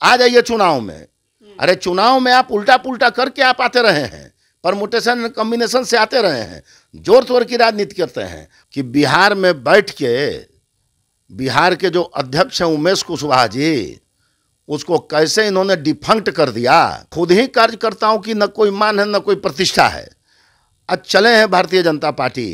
आ जाइए चुनाव में। अरे चुनाव में आप उल्टा पुल्टा करके आप आते रहे हैं, परमुटेशन कॉम्बिनेशन से आते रहे हैं, जोर तोड़ की राजनीति करते हैं कि बिहार में बैठ के बिहार के जो अध्यक्ष हैं उमेश कुशवाहा जी, उसको कैसे इन्होंने डिफंक्ट कर दिया। खुद ही कार्यकर्ताओं की न कोई मान है न कोई प्रतिष्ठा है। आज चले हैं भारतीय जनता पार्टी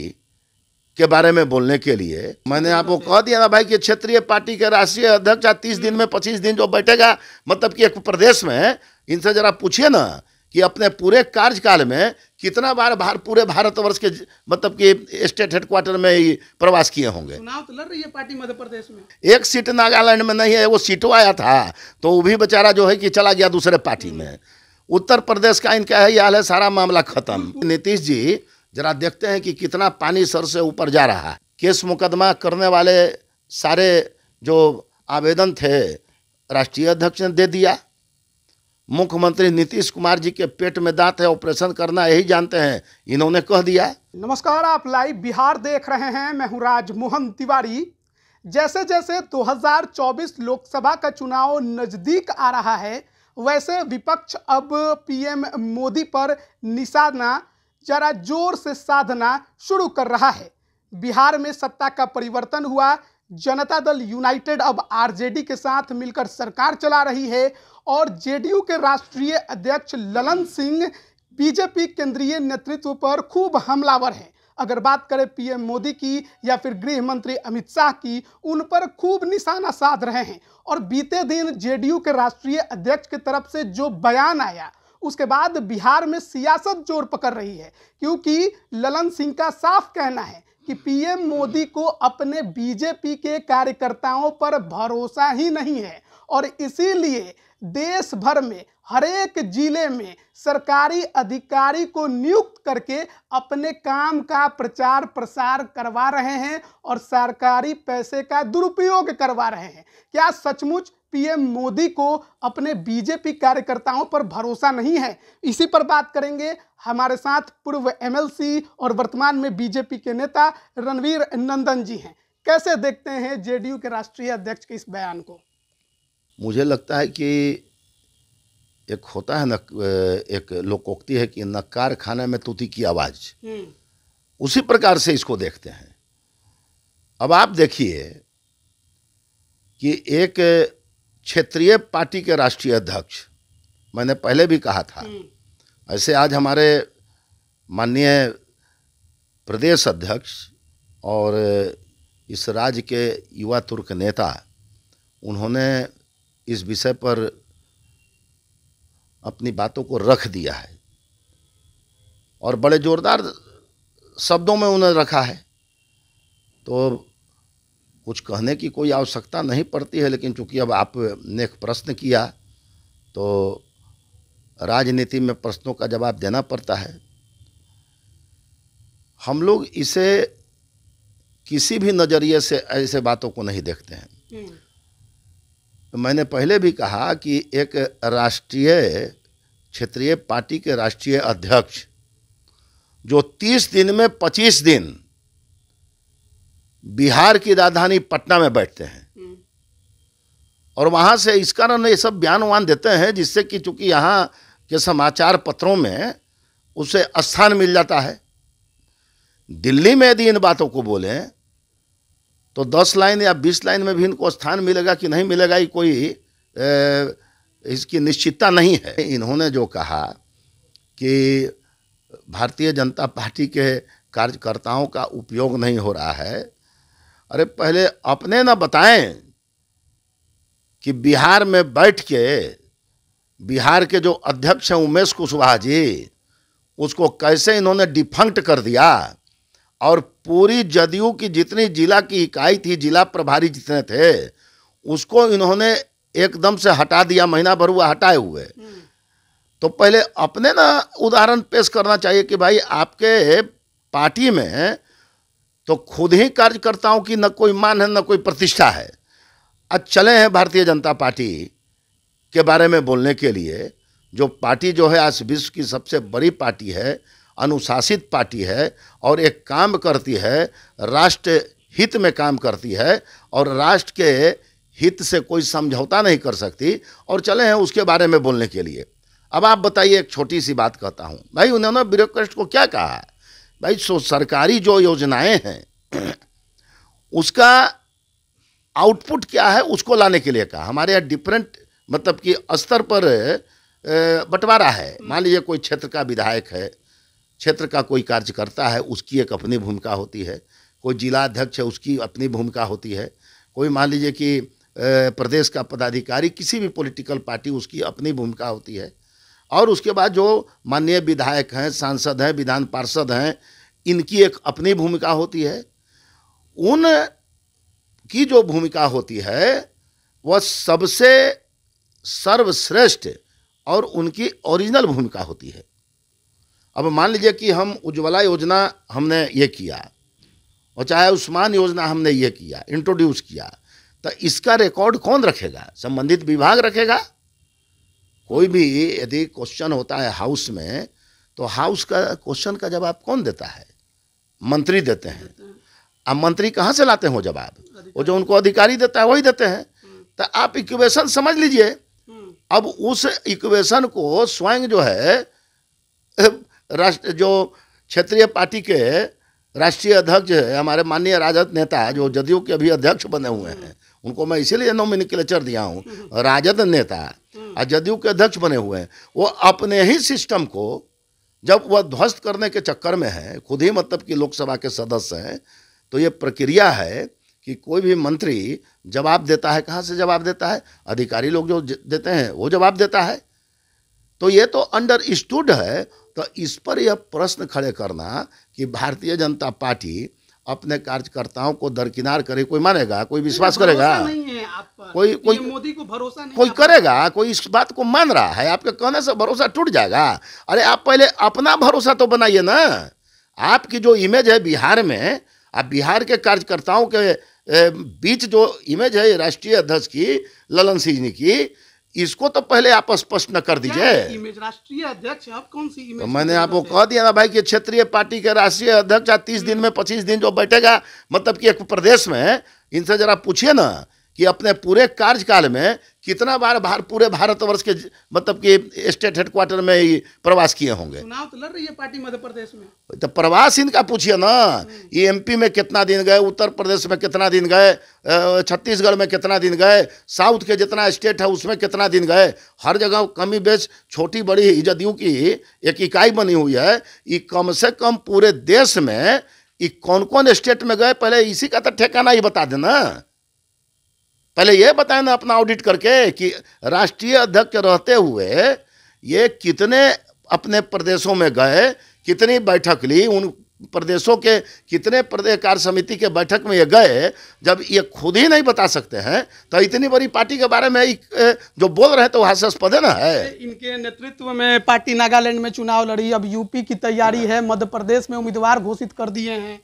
के बारे में बोलने के लिए। मैंने आपको कह दिया ना भाई कि क्षेत्रीय पार्टी के राष्ट्रीय अध्यक्ष 30 दिन में 25 दिन जो बैठेगा, मतलब कि एक प्रदेश में, इनसे जरा पूछिए ना कि अपने पूरे कार्यकाल में कितना बार पूरे भारतवर्ष के मतलब कि स्टेट हेडक्वार्टर में ही प्रवास किए होंगे। चुनाव तो लड़ रही है पार्टी मध्य प्रदेश में, एक सीट नागालैंड में नहीं है, वो सीटों आया था तो वो भी बेचारा जो है कि चला गया दूसरे पार्टी में। उत्तर प्रदेश का इनका है हाल है, सारा मामला खत्म। नीतीश जी जरा देखते हैं कि कितना पानी सर से ऊपर जा रहा है। केस मुकदमा करने वाले सारे जो आवेदन थे राष्ट्रीय अध्यक्ष ने दे दिया। मुख्यमंत्री नीतीश कुमार जी के पेट में दांत है, ऑपरेशन करना यही जानते हैं, इन्होंने कह दिया। नमस्कार, आप लाइव बिहार देख रहे हैं। मैं हूं राजमोहन तिवारी। जैसे जैसे 2024 लोकसभा का चुनाव नजदीक आ रहा है, वैसे विपक्ष अब पीएम मोदी पर निशाना जरा जोर से साधना शुरू कर रहा है। बिहार में सत्ता का परिवर्तन हुआ, जनता दल यूनाइटेड अब आरजेडी के साथ मिलकर सरकार चला रही है और जेडीयू के राष्ट्रीय अध्यक्ष ललन सिंह बीजेपी केंद्रीय नेतृत्व पर खूब हमलावर हैं। अगर बात करें पीएम मोदी की या फिर गृह मंत्री अमित शाह की, उन पर खूब निशाना साध रहे हैं। और बीते दिन जेडीयू के राष्ट्रीय अध्यक्ष की तरफ से जो बयान आया, उसके बाद बिहार में सियासत जोर पकड़ रही है, क्योंकि ललन सिंह का साफ कहना है कि पीएम मोदी को अपने बीजेपी के कार्यकर्ताओं पर भरोसा ही नहीं है और इसीलिए देश भर में हर एक जिले में सरकारी अधिकारी को नियुक्त करके अपने काम का प्रचार प्रसार करवा रहे हैं और सरकारी पैसे का दुरुपयोग करवा रहे हैं। क्या सचमुच पीएम मोदी को अपने बीजेपी कार्यकर्ताओं पर भरोसा नहीं है? इसी पर बात करेंगे। हमारे साथ पूर्व एमएलसी और वर्तमान में बीजेपी के नेता रणवीर नंदन जी हैं। कैसे देखते हैं जेडीयू के राष्ट्रीय अध्यक्ष के इस बयान को? मुझे लगता है कि एक होता है न, एक लोकोक्ति है कि नक्कार खाने में तूती की आवाज़, उसी प्रकार से इसको देखते हैं। अब आप देखिए कि एक क्षेत्रीय पार्टी के राष्ट्रीय अध्यक्ष, मैंने पहले भी कहा था, ऐसे आज हमारे माननीय प्रदेश अध्यक्ष और इस राज्य के युवा तुर्क नेता, उन्होंने इस विषय पर अपनी बातों को रख दिया है और बड़े जोरदार शब्दों में उन्होंने रखा है, तो कुछ कहने की कोई आवश्यकता नहीं पड़ती है। लेकिन चूंकि अब आपने एक प्रश्न किया तो राजनीति में प्रश्नों का जवाब देना पड़ता है। हम लोग इसे किसी भी नज़रिए से ऐसे बातों को नहीं देखते हैं। तो मैंने पहले भी कहा कि एक राष्ट्रीय क्षेत्रीय पार्टी के राष्ट्रीय अध्यक्ष जो 30 दिन में 25 दिन बिहार की राजधानी पटना में बैठते हैं और वहाँ से इस कारण ये सब बयान वान देते हैं जिससे कि चूंकि यहाँ के समाचार पत्रों में उसे स्थान मिल जाता है। दिल्ली में यदि इन बातों को बोलें तो 10 लाइन या 20 लाइन में भी इनको स्थान मिलेगा कि नहीं मिलेगा, ये कोई इसकी निश्चितता नहीं है। इन्होंने जो कहा कि भारतीय जनता पार्टी के कार्यकर्ताओं का उपयोग नहीं हो रहा है, अरे पहले अपने ना बताएं कि बिहार में बैठ के बिहार के जो अध्यक्ष हैं उमेश कुशवाहा जी, उसको कैसे इन्होंने डिफंक्ट कर दिया और पूरी जदयू की जितनी जिला की इकाई थी, जिला प्रभारी जितने थे, उसको इन्होंने एकदम से हटा दिया। महीना भर हुआ हटाए हुए। तो पहले अपने ना उदाहरण पेश करना चाहिए कि भाई आपके पार्टी में तो खुद ही कार्यकर्ताओं की न कोई मान है न कोई प्रतिष्ठा है। आज चले हैं भारतीय जनता पार्टी के बारे में बोलने के लिए, जो पार्टी जो है आज विश्व की सबसे बड़ी पार्टी है, अनुशासित पार्टी है और एक काम करती है, राष्ट्र हित में काम करती है और राष्ट्र के हित से कोई समझौता नहीं कर सकती और चले हैं उसके बारे में बोलने के लिए। अब आप बताइए, एक छोटी सी बात कहता हूँ भाई, उन्होंने ब्यूरोक्रेट को क्या कहा है भाई, सरकारी जो योजनाएं हैं उसका आउटपुट क्या है उसको लाने के लिए कहा। हमारे यहाँ डिफरेंट मतलब कि स्तर पर बंटवारा है। मान लीजिए कोई क्षेत्र का विधायक है, क्षेत्र का कोई कार्यकर्ता है, उसकी एक अपनी भूमिका होती है, कोई जिला अध्यक्ष है उसकी अपनी भूमिका होती है, कोई मान लीजिए कि प्रदेश का पदाधिकारी किसी भी पॉलिटिकल पार्टी उसकी अपनी भूमिका होती है, और उसके बाद जो माननीय विधायक हैं, सांसद हैं, विधान पार्षद हैं, इनकी एक अपनी भूमिका होती है। उन की जो भूमिका होती है वह सबसे सर्वश्रेष्ठ और उनकी ओरिजिनल भूमिका होती है। अब मान लीजिए कि हम उज्ज्वला योजना हमने ये किया और चाहे आयुष्मान योजना हमने ये किया, इंट्रोड्यूस किया, तो इसका रिकॉर्ड कौन रखेगा? संबंधित विभाग रखेगा। कोई भी यदि क्वेश्चन होता है हाउस में, तो हाउस का क्वेश्चन का जवाब कौन देता है? मंत्री देते हैं। अब मंत्री कहाँ से लाते हैं वो जवाब? वो जो उनको अधिकारी देता है वही देते हैं। तो आप इक्वेशन समझ लीजिए। अब उस इक्वेशन को स्वयं जो है राष्ट्र जो क्षेत्रीय पार्टी के राष्ट्रीय अध्यक्ष है, हमारे माननीय राजद नेता जो जदयू के अभी अध्यक्ष बने हुए हैं, उनको मैं इसीलिए नोमिनिक्लेचर दिया हूँ, राजद नेता और जदयू के अध्यक्ष बने हुए हैं, वो अपने ही सिस्टम को जब वह ध्वस्त करने के चक्कर में है, खुद ही मतलब कि लोकसभा के सदस्य हैं, तो ये प्रक्रिया है कि कोई भी मंत्री जवाब देता है, कहाँ से जवाब देता है? अधिकारी लोग जो देते हैं वो जवाब देता है। तो ये तो अंडरस्टूड है। तो इस पर यह प्रश्न खड़े करना कि भारतीय जनता पार्टी अपने कार्यकर्ताओं को दरकिनार करे, कोई मानेगा? कोई विश्वास करेगा? नहीं है आप पर। कोई मोदी को भरोसा नहीं, कोई करेगा? कोई इस बात को मान रहा है? आपके कहने से भरोसा टूट जाएगा। अरे आप पहले अपना भरोसा तो बनाइए ना। आपकी जो इमेज है बिहार में, आप बिहार के कार्यकर्ताओं के बीच जो इमेज है राष्ट्रीय अध्यक्ष की, ललन सिंह जी की, इसको तो पहले आप स्पष्ट न कर दीजिए। इमेज राष्ट्रीय अध्यक्ष, आप कौन सी इमेज? तो मैंने आपको कह दिया ना भाई कि क्षेत्रीय पार्टी के राष्ट्रीय अध्यक्ष 30 दिन में 25 दिन जो बैठेगा मतलब कि एक प्रदेश में, इनसे जरा पूछिए ना कि अपने पूरे कार्यकाल में कितना बार पूरे भारतवर्ष के मतलब कि स्टेट हेडक्वार्टर में ही प्रवास किए होंगे। चुनाव तो लड़ रही है पार्टी मध्य प्रदेश में, तो प्रवास इनका पूछिए ना। ये एमपी में कितना दिन गए, उत्तर प्रदेश में कितना दिन गए, छत्तीसगढ़ में कितना दिन गए, साउथ के जितना स्टेट है उसमें कितना दिन गए। हर जगह कमी बेच छोटी बड़ी जदयू की एक इकाई बनी हुई है। ये कम से कम पूरे देश में ये कौन कौन स्टेट में गए, पहले इसी का तो ठिकाना ही बता देना। पहले ये बताएं ना अपना ऑडिट करके कि राष्ट्रीय अध्यक्ष रहते हुए ये कितने अपने प्रदेशों में गए, कितनी बैठक ली, उन प्रदेशों के कितने प्रदेश कार्य समिति के बैठक में ये गए। जब ये खुद ही नहीं बता सकते हैं तो इतनी बड़ी पार्टी के बारे में जो बोल रहे हैं तो हास्यास्पद है ना है। इनके नेतृत्व में पार्टी नागालैंड में चुनाव लड़ी, अब यूपी की तैयारी है, मध्य प्रदेश में उम्मीदवार घोषित कर दिए हैं।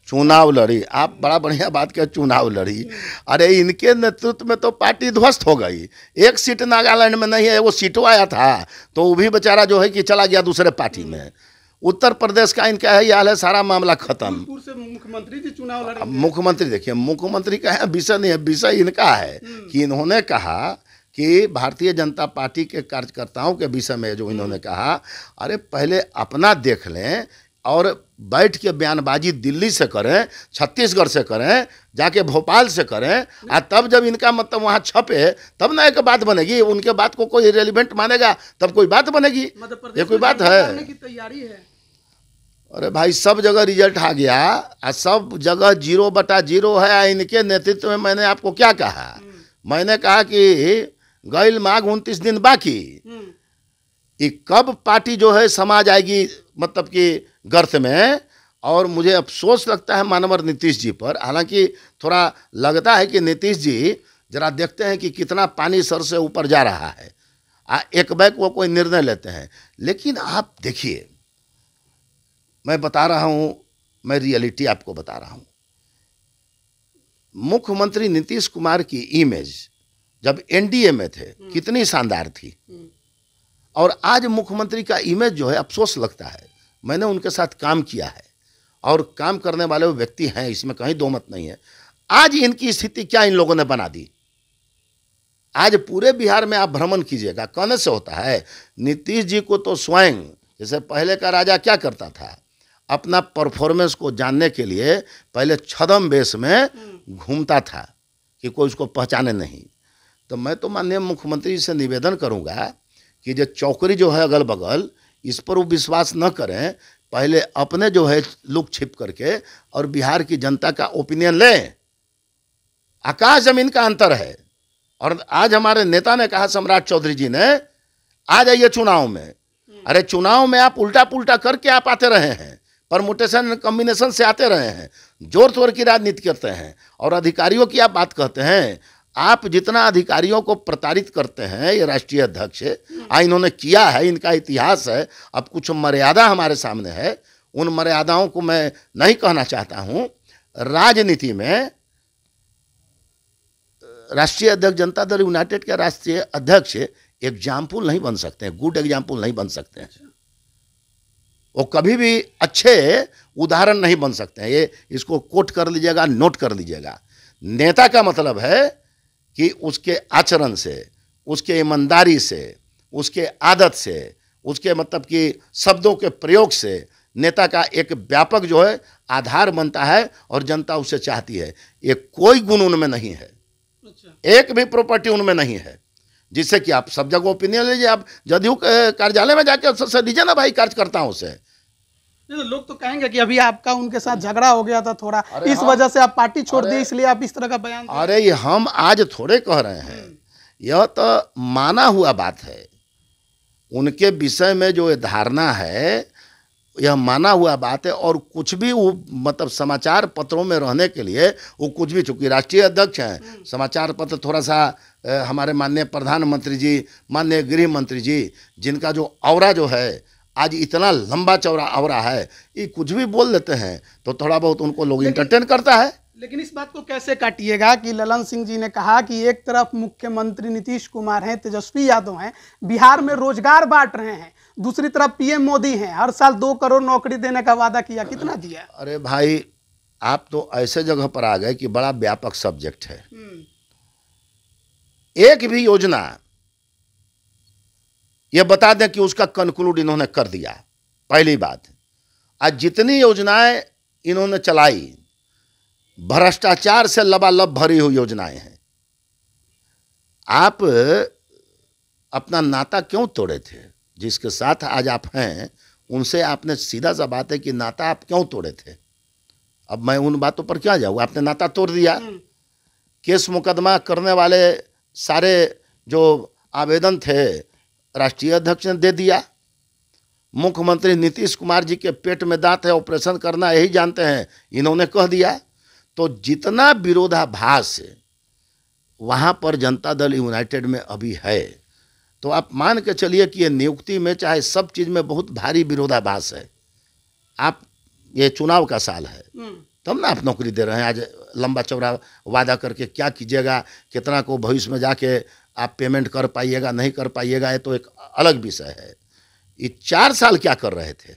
चुनाव लड़ी, आप बड़ा बढ़िया बात किया, चुनाव लड़ी। अरे इनके नेतृत्व में तो पार्टी ध्वस्त हो गई। एक सीट नागालैंड में नहीं है, वो सीटों आया था तो वो भी बेचारा जो है कि चला गया दूसरे पार्टी में। उत्तर प्रदेश का इनका है हाल है, सारा मामला खत्म। से मुख्यमंत्री जी चुनाव लड़े। मुख्यमंत्री देखिए, मुख्यमंत्री का है विषय नहीं है, विषय इनका है कि इन्होंने कहा कि भारतीय जनता पार्टी के कार्यकर्ताओं के विषय में जो इन्होंने कहा, अरे पहले अपना देख लें और बैठ के बयानबाजी दिल्ली से करें, छत्तीसगढ़ से करें, जाके भोपाल से करें, और तब जब इनका मतलब वहाँ छपे तब ना एक बात बनेगी। उनके बात को कोई रेलिवेंट मानेगा तब कोई बात बनेगी। ये कोई बात है? की तैयारी है। अरे भाई सब जगह रिजल्ट आ गया और सब जगह 0/0 है। इनके नेतृत्व में मैंने आपको क्या कहा? मैंने कहा कि गैल माघ 29 दिन बाकी, कब पार्टी जो है समाज आएगी मतलब कि गर्त में। और मुझे अफसोस लगता है मानवर नीतीश जी पर। हालांकि थोड़ा लगता है कि नीतीश जी जरा देखते हैं कि कितना पानी सर से ऊपर जा रहा है, एक बैग वो कोई निर्णय लेते हैं। लेकिन आप देखिए, मैं बता रहा हूँ, मैं रियलिटी आपको बता रहा हूँ। मुख्यमंत्री नीतीश कुमार की इमेज जब एनडीए में थे कितनी शानदार थी, और आज मुख्यमंत्री का इमेज जो है अफसोस लगता है। मैंने उनके साथ काम किया है और काम करने वाले वो व्यक्ति हैं, इसमें कहीं दो मत नहीं है। आज इनकी स्थिति क्या इन लोगों ने बना दी? आज पूरे बिहार में आप भ्रमण कीजिएगा, कहने से होता है। नीतीश जी को तो स्वयं, जैसे पहले का राजा क्या करता था, अपना परफॉर्मेंस को जानने के लिए पहले छद्म वेश में घूमता था कि कोई उसको पहचाने नहीं। तो मैं तो माननीय मुख्यमंत्री जी से निवेदन करूंगा कि जो चौकड़ी जो है अगल बगल, इस पर वो विश्वास न करें, पहले अपने जो है लुक छिप करके और बिहार की जनता का ओपिनियन लें। आकाश जमीन का अंतर है। और आज हमारे नेता ने कहा, सम्राट चौधरी जी ने, आ जाइए चुनाव में। अरे चुनाव में आप उल्टा पुल्टा करके आप आते रहे हैं, परमुटेशन कॉम्बिनेशन से आते रहे हैं, जोर तोड़ की राजनीति करते हैं। और अधिकारियों की आप बात कहते हैं, आप जितना अधिकारियों को प्रताड़ित करते हैं, ये राष्ट्रीय अध्यक्ष इन्होंने किया है, इनका इतिहास है। अब कुछ मर्यादा हमारे सामने है, उन मर्यादाओं को मैं नहीं कहना चाहता हूं। राजनीति में राष्ट्रीय अध्यक्ष, जनता दल यूनाइटेड के राष्ट्रीय अध्यक्ष एग्जाम्पल नहीं बन सकते हैं, गुड एग्जाम्पल नहीं बन सकते हैं, वो कभी भी अच्छे उदाहरण नहीं बन सकते हैं। ये इसको कोट कर लीजिएगा, नोट कर लीजिएगा। नेता का मतलब है कि उसके आचरण से, उसके ईमानदारी से, उसके आदत से, उसके मतलब कि शब्दों के प्रयोग से नेता का एक व्यापक जो है आधार बनता है और जनता उसे चाहती है। ये कोई गुण उनमें नहीं है, एक भी प्रॉपर्टी उनमें नहीं है, जिससे कि आप सब जगह ओपिनियन लीजिए। आप जदयू कार्यालय में जाके उससे दीजिए ना भाई, कार्यकर्ताओं से। तो लोग तो कहेंगे कि अभी आपका उनके साथ झगड़ा हो गया था थोड़ा, इस वजह से आप पार्टी छोड़ दी, इसलिए आप इस तरह का बयान। अरे ये हम आज थोड़े कह रहे हैं, यह तो माना हुआ बात है। उनके विषय में जो धारणा है, यह माना हुआ बात है। और कुछ भी वो मतलब समाचार पत्रों में रहने के लिए वो कुछ भी, चूंकि राष्ट्रीय अध्यक्ष हैं, समाचार पत्र थोड़ा सा हमारे माननीय प्रधानमंत्री जी, माननीय गृह मंत्री जी, जिनका जो ऑरा जो है आज इतना लंबा चौड़ा ऑरा है, ये कुछ भी बोल देते हैं तो थोड़ा बहुत उनको लोग इंटरटेन करता है। लेकिन इस बात को कैसे काटिएगा कि ललन सिंह जी ने कहा कि एक तरफ मुख्यमंत्री नीतीश कुमार हैं, तेजस्वी यादव हैं, बिहार में रोजगार बांट रहे हैं, दूसरी तरफ पीएम मोदी हैं, हर साल 2 करोड़ नौकरी देने का वादा किया, कितना दिया? अरे भाई, आप तो ऐसे जगह पर आ गए कि बड़ा व्यापक सब्जेक्ट है। एक भी योजना ये बता दें कि उसका कंक्लूड इन्होंने कर दिया, पहली बात। आज जितनी योजनाएं इन्होंने चलाई, भ्रष्टाचार से लबालब भरी हुई योजनाएं हैं। आप अपना नाता क्यों तोड़े थे? जिसके साथ आज आप हैं, उनसे आपने सीधा सा बात है कि नाता आप क्यों तोड़े थे। अब मैं उन बातों पर क्या जाऊँ, आपने नाता तोड़ दिया। केस मुकदमा करने वाले सारे जो आवेदन थे राष्ट्रीय अध्यक्ष ने दे दिया। मुख्यमंत्री नीतीश कुमार जी के पेट में दांत है, ऑपरेशन करना यही जानते हैं, इन्होंने कह दिया। तो जितना विरोधाभास वहाँ पर जनता दल यूनाइटेड में अभी है, तो आप मान के चलिए कि ये नियुक्ति में चाहे सब चीज़ में बहुत भारी विरोधाभास है। आप, ये चुनाव का साल है, तब ना आप नौकरी दे रहे हैं। आज लंबा चौड़ा वादा करके क्या कीजिएगा, कितना को भविष्य में जाके आप पेमेंट कर पाइएगा, नहीं कर पाइएगा, ये तो एक अलग विषय है। ये 4 साल क्या कर रहे थे?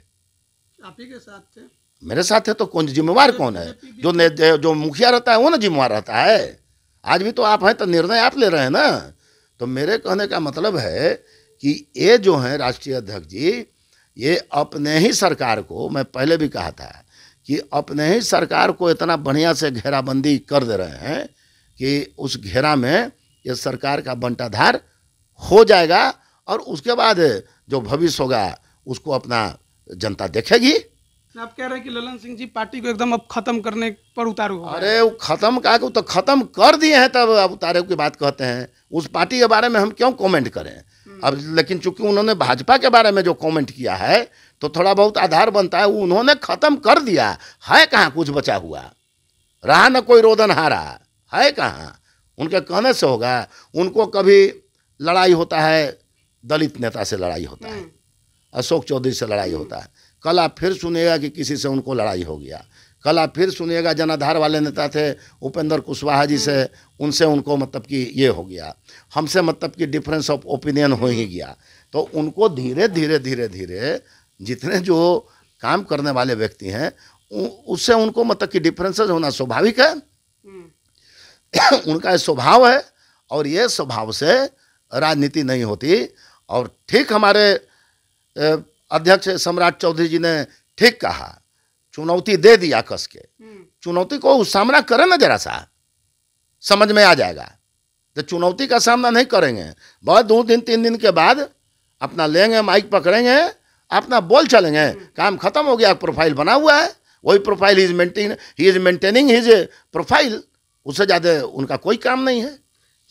आप ही के साथ थे, मेरे साथ है, तो कौन जिम्मेवार कौन है? जो मुखिया रहता है वो ना जिम्मेवार रहता है। आज भी तो आप हैं, तो निर्णय आप ले रहे हैं ना। तो मेरे कहने का मतलब है कि ये जो हैं राष्ट्रीय अध्यक्ष जी, ये अपने ही सरकार को, मैं पहले भी कहा था कि अपने ही सरकार को इतना बढ़िया से घेराबंदी कर दे रहे हैं कि उस घेरा में ये सरकार का बंटाधार हो जाएगा और उसके बाद जो भविष्य होगा उसको अपना जनता देखेगी। आप कह रहे हैं कि ललन सिंह जी पार्टी को एकदम अब खत्म करने पर उतारू हो? अरे वो खत्म का तो खत्म कर दिए हैं, तब अब उतारे की बात कहते हैं। उस पार्टी के बारे में हम क्यों कमेंट करें अब? लेकिन चूंकि उन्होंने भाजपा के बारे में जो कमेंट किया है तो थोड़ा बहुत आधार बनता है। उन्होंने खत्म कर दिया है, कहाँ कुछ बचा हुआ रहा? न कोई रोदन हारा है कहाँ? उनके कहने से होगा। उनको कभी लड़ाई होता है, दलित नेता से लड़ाई होता है, अशोक चौधरी से लड़ाई होता है। कल आप फिर सुनिएगा कि किसी से उनको लड़ाई हो गया। कल आप फिर सुनिएगा जनाधार वाले नेता थे उपेंद्र कुशवाहा जी से, उनसे उनको मतलब कि ये हो गया। हमसे मतलब कि डिफरेंस ऑफ ओपिनियन हो ही गया। तो उनको धीरे धीरे धीरे धीरे जितने जो काम करने वाले व्यक्ति हैं उससे उनको मतलब कि डिफरेंसेस होना स्वाभाविक है। उनका स्वभाव है और ये स्वभाव से राजनीति नहीं होती। और ठीक हमारे अध्यक्ष सम्राट चौधरी जी ने ठीक कहा, चुनौती दे दिया कस के, चुनौती को सामना करें ना, जरा सा समझ में आ जाएगा। तो चुनौती का सामना नहीं करेंगे, बहुत 2 दिन 3 दिन के बाद अपना लेंगे, माइक पकड़ेंगे, अपना बोल चलेंगे, काम खत्म हो गया, प्रोफाइल बना हुआ है, वही profile he is maintaining his profile, उससे ज़्यादा उनका कोई काम नहीं है।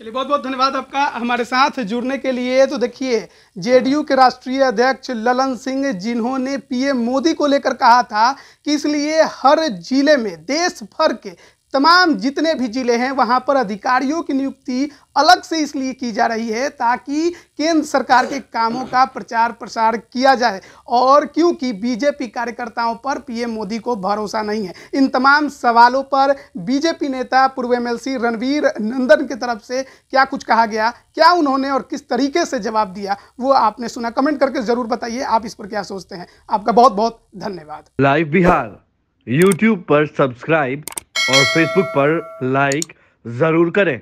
चलिए, बहुत बहुत धन्यवाद आपका हमारे साथ जुड़ने के लिए। तो देखिए, जेडीयू के राष्ट्रीय अध्यक्ष ललन सिंह, जिन्होंने पीएम मोदी को लेकर कहा था कि इसलिए हर जिले में, देश भर के तमाम जितने भी जिले हैं वहां पर अधिकारियों की नियुक्ति अलग से इसलिए की जा रही है ताकि केंद्र सरकार के कामों का प्रचार प्रसार किया जाए, और क्योंकि बीजेपी कार्यकर्ताओं पर पीएम मोदी को भरोसा नहीं है। इन तमाम सवालों पर बीजेपी नेता पूर्व एमएलसी रणवीर नंदन की तरफ से क्या कुछ कहा गया, क्या उन्होंने और किस तरीके से जवाब दिया, वो आपने सुना। कमेंट करके जरूर बताइए आप इस पर क्या सोचते हैं। आपका बहुत बहुत धन्यवाद। लाइव बिहार यूट्यूब पर सब्सक्राइब और फेसबुक पर लाइक जरूर करें।